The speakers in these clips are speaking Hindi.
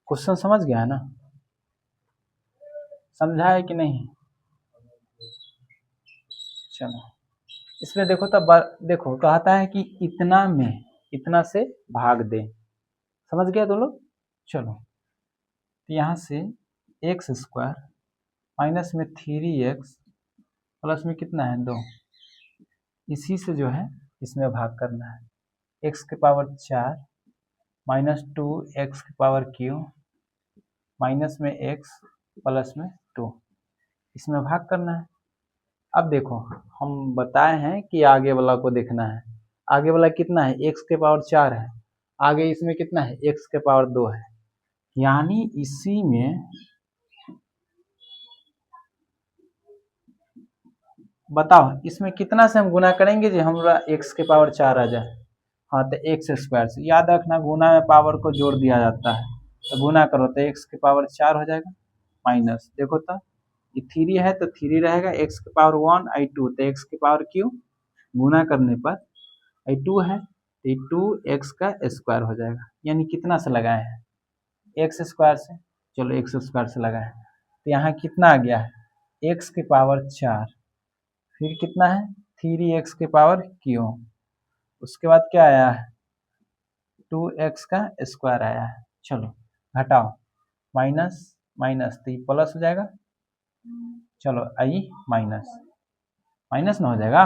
क्वेश्चन समझ गया है ना, समझा है कि नहीं? चलो इसमें देखो तब देखो कहता है कि इतना में इतना से भाग दे, समझ गया तो लोग। चलो तो यहाँ से एक्स स्क्वायर माइनस में 3x प्लस में कितना है 2, इसी से जो है इसमें भाग करना है। x के पावर 4 माइनस 2x के पावर क्यू माइनस में x प्लस में 2, इसमें भाग करना है। अब देखो हम बताए हैं कि आगे वाला को देखना है, आगे वाला कितना है x के पावर 4 है, आगे इसमें कितना है x के पावर 2 है, यानी इसी में बताओ इसमें कितना से हम गुना करेंगे जो हमारा x के पावर 4 आ जाए। हाँ तो एक्स स्क्वायर से, याद रखना गुना में पावर को जोड़ दिया जाता है, तो गुना करो तो x के पावर 4 हो जाएगा माइनस, देखो तो ये 3 है तो 3 रहेगा, x के पावर 1 आई 2 तो x के पावर क्यू, गुना करने पर आई 2 है तो 2x का स्क्वायर हो जाएगा, यानी कितना से लगाए हैं एक्स स्क्वायर से। चलो एक्स स्क्वायर से लगाए तो यहाँ कितना आ गया है x के पावर 4, फिर कितना है 3x के पावर क्यू, उसके बाद क्या आया है 2x का स्क्वायर आया है। चलो घटाओ, माइनस माइनस तो ये प्लस हो जाएगा, चलो आई माइनस माइनस ना हो जाएगा,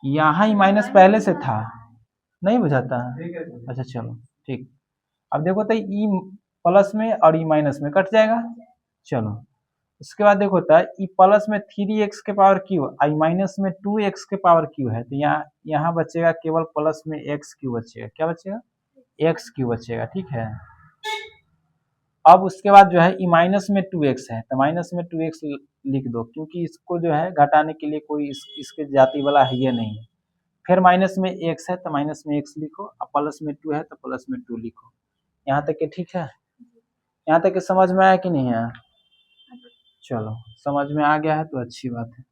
यहाँ ही माइनस पहले से था, नहीं बुझाता? अच्छा चलो ठीक। अब देखो तो ई प्लस में और ई माइनस में कट जाएगा। चलो उसके बाद देखो तो ई प्लस में 3x के पावर क्यू, आई माइनस में 2x के पावर क्यू है, तो यहाँ बचेगा केवल प्लस में x क्यू बचेगा, क्या बचेगा x क्यू बचेगा, ठीक है। अब उसके बाद जो है ई माइनस में 2x है तो माइनस में 2x लिख दो, क्योंकि इसको जो है घटाने के लिए कोई इसके जाति वाला है ये नहीं है। फिर माइनस में x है तो माइनस में x लिखो, अब प्लस में 2 है तो प्लस में 2 लिखो। यहाँ तक के ठीक है, यहाँ तक के समझ में आया कि नहीं आया? चलो समझ में आ गया है तो अच्छी बात है।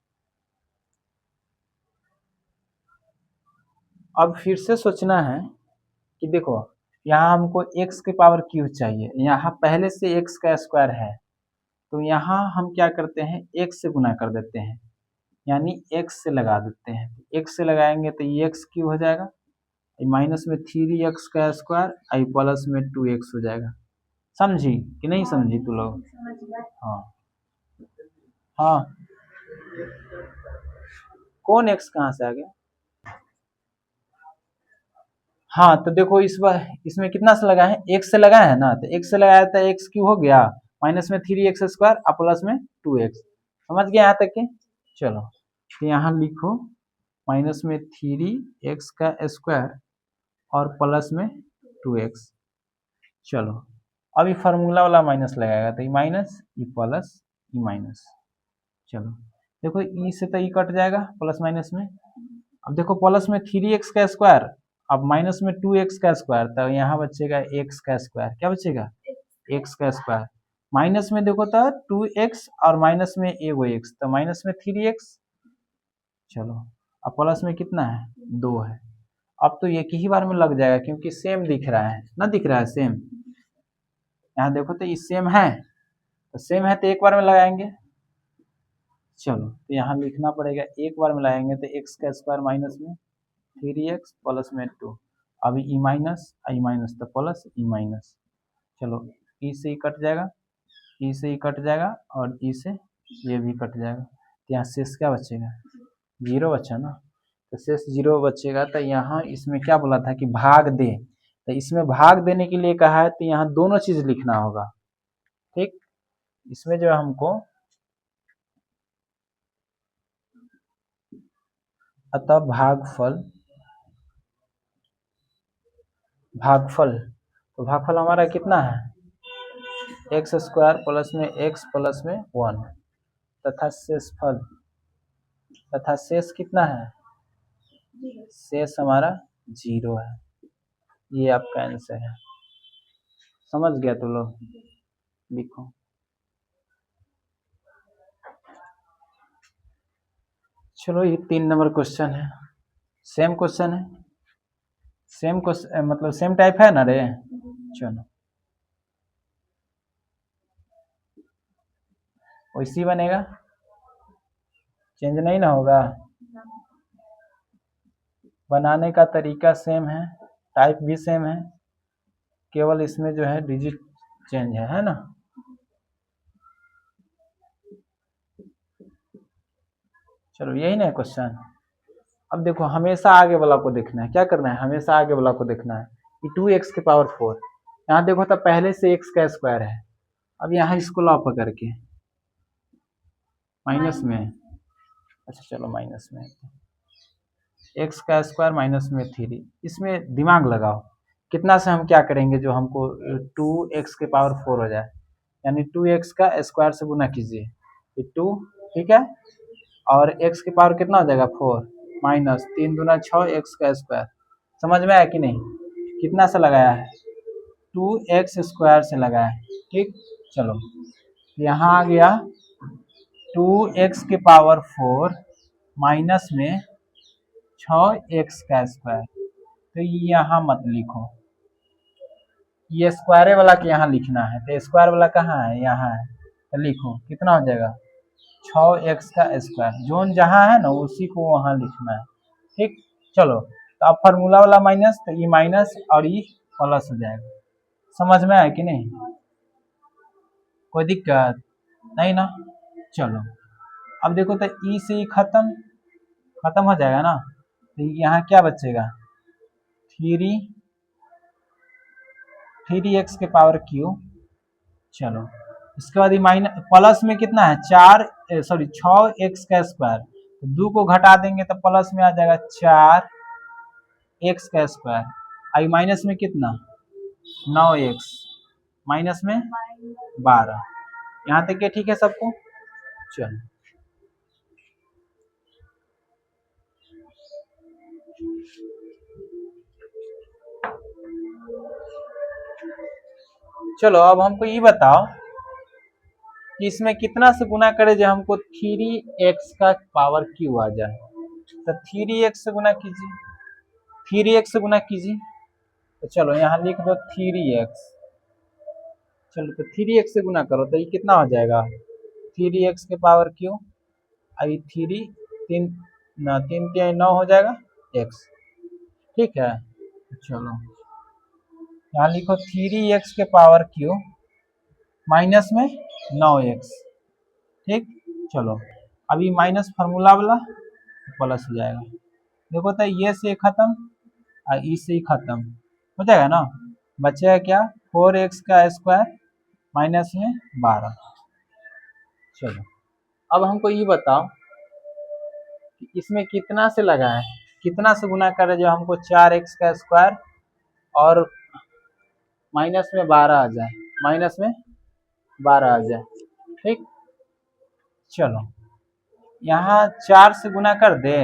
अब फिर से सोचना है कि देखो यहाँ हमको x के पावर क्यू चाहिए, यहाँ पहले से x का स्क्वायर है, तो यहाँ हम क्या करते हैं x से गुना कर देते हैं, यानी x से लगा देते हैं, x से लगाएंगे तो ये x क्यू हो जाएगा, माइनस में 3x का स्क्वायर आई प्लस में 2x हो जाएगा। समझी कि नहीं समझी तू लोग? हाँ हाँ, कौन x कहाँ से आ गया? हाँ तो देखो इस बार इसमें कितना से लगा है x से लगा है ना, तो x से लगाया था x क्यू हो गया, माइनस में 3x स्क्वायर और प्लस में 2x, समझ गए यहाँ तक के? चलो तो यहाँ लिखो माइनस में 3x का स्क्वायर और प्लस में 2x। चलो अब ये फार्मूला वाला माइनस लगाएगा तो ये माइनस ये प्लस ये माइनस, चलो देखो ई से तो ई कट जाएगा प्लस माइनस में। अब देखो प्लस में 3x का स्क्वायर, अब माइनस में 2x का स्क्वायर, तो यहाँ बचेगा x का स्क्वायर, क्या बचेगा x का स्क्वायर, माइनस में देखो तो 2x और माइनस में एगो x तो माइनस में 3x। चलो अब प्लस में कितना है 2 है, अब तो एक ही बार में लग जाएगा क्योंकि सेम दिख रहा है ना, दिख रहा है सेम, यहाँ देखो तो ये सेम है, तो सेम है तो एक बार में लगाएंगे। चलो तो यहाँ लिखना पड़ेगा एक बार में लगाएंगे तो x का स्क्वायर माइनस में 3x प्लस में 2, अभी ई माइनस आई माइनस तो प्लस ई माइनस, चलो ई से ई कट जाएगा, ई से ई कट जाएगा और ई से ये भी कट जाएगा, तो यहाँ शेष क्या बचेगा 0 बचा ना, तो शेष 0 बचेगा। तो यहाँ इसमें क्या बोला था कि भाग दे, तो इसमें भाग देने के लिए कहा है तो यहाँ दोनों चीज लिखना होगा, ठीक। इसमें जो हमको अतः भागफल तो भागफल हमारा कितना है एक्स स्क्वायर प्लस में x प्लस में 1 तथा शेषफल, तथा शेष कितना है, शेष हमारा 0 है, ये आपका आंसर है। समझ गया तो लोग, लिखो। चलो ये 3 नंबर क्वेश्चन है, सेम क्वेश्चन है, सेम क्वेश्चन मतलब सेम टाइप है ना रे। चलो वैसी बनेगा, चेंज नहीं ना होगा। बनाने का तरीका सेम है, टाइप भी सेम है, केवल इसमें जो है डिजिट चेंज है ना। चलो यही ना क्वेश्चन। अब देखो हमेशा आगे वाला को देखना है, क्या करना है, हमेशा आगे वाला को देखना है कि 2x के पावर 4, यहाँ देखो तो पहले से x का स्क्वायर है। अब यहाँ इसको ला पकड़ के माइनस में, अच्छा चलो माइनस में, x का स्क्वायर माइनस में 3, इसमें दिमाग लगाओ कितना से हम क्या करेंगे जो हमको 2x के पावर 4 हो जाए, यानी 2x का स्क्वायर से गुना कीजिए, ये 2, ठीक है, और x के पावर कितना हो जाएगा 4, माइनस 3 दूना 6 x का स्क्वायर। समझ में आया कि नहीं, कितना से लगाया है, 2x स्क्वायर से लगाया है, ठीक। चलो यहाँ आ गया 2x के पावर 4 माइनस में 6x का स्क्वायर, तो यहाँ मत लिखो, ये स्क्वायर वाला के यहाँ लिखना है, तो स्क्वायर वाला कहाँ है, यहाँ है, तो लिखो कितना हो जाएगा 6x का स्क्वायर, जोन जहाँ है ना उसी को वहाँ लिखना है, ठीक। चलो तो अब फार्मूला वाला माइनस, तो ये माइनस और ये प्लस हो जाएगा। समझ में आया कि नहीं, कोई दिक्कत नहीं ना। चलो अब देखो तो ई से ही खत्म हो जाएगा ना, तो यहाँ क्या बचेगा 3x के पावर क्यूब। चलो इसके बाद माइनस प्लस में कितना है 6x का स्क्वायर, तो 2 को घटा देंगे तो प्लस में आ जाएगा 4x का स्क्वायर, आई माइनस में कितना 9x, माइनस में 12, यहाँ तक के ठीक है सबको। चलो चलो अब हमको ये बताओ कि इसमें कितना से गुना करे जो हमको 3x का पावर क्यू आ जाए, तो 3x से गुना कीजिए, 3x से गुना कीजिए, तो चलो यहाँ लिख दो 3x, चलो तो 3x से गुना करो तो ये कितना हो जाएगा 3x के पावर क्यू, आई 3 9 हो जाएगा x, ठीक है। चलो यहाँ लिखो 3x के पावर क्यू माइनस में 9x, ठीक। चलो अभी माइनस फार्मूला वाला प्लस हो जाएगा, देखो तो ये से खत्म और ई से ही खत्म हो जाएगा ना, बचेगा क्या 4x का स्क्वायर माइनस में 12। चलो अब हमको ये बताओ कि इसमें कितना से लगा है, कितना से गुना करे जो हमको 4x का स्क्वायर और माइनस में 12 आ जाए, माइनस में 12 आ जाए, ठीक। चलो यहाँ 4 से गुना कर दे,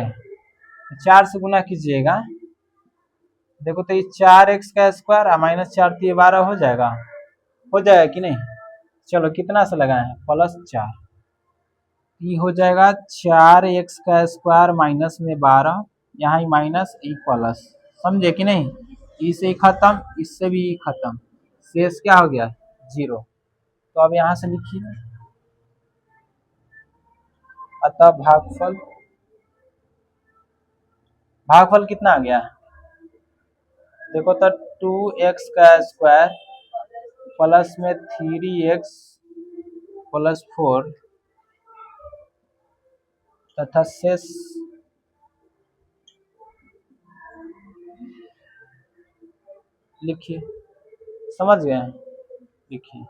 4 से गुना कीजिएगा, देखो तो ये 4x का स्क्वायर और माइनस 4 तो ये 12 हो जाएगा कि नहीं। चलो कितना से लगाए हैं +4, ये हो जाएगा 4x का स्क्वायर माइनस में 12, यहाँ ही माइनस ई प्लस, समझे कि नहीं, इससे ही खत्म, इससे भी खत्म, शेष क्या हो गया 0। तो अब यहाँ से लिखिए, अतः भागफल कितना आ गया, देखो तो 2x का स्क्वायर प्लस में 3x प्लस 4 तथा शेष लिखिए, समझ गए, लिखिए।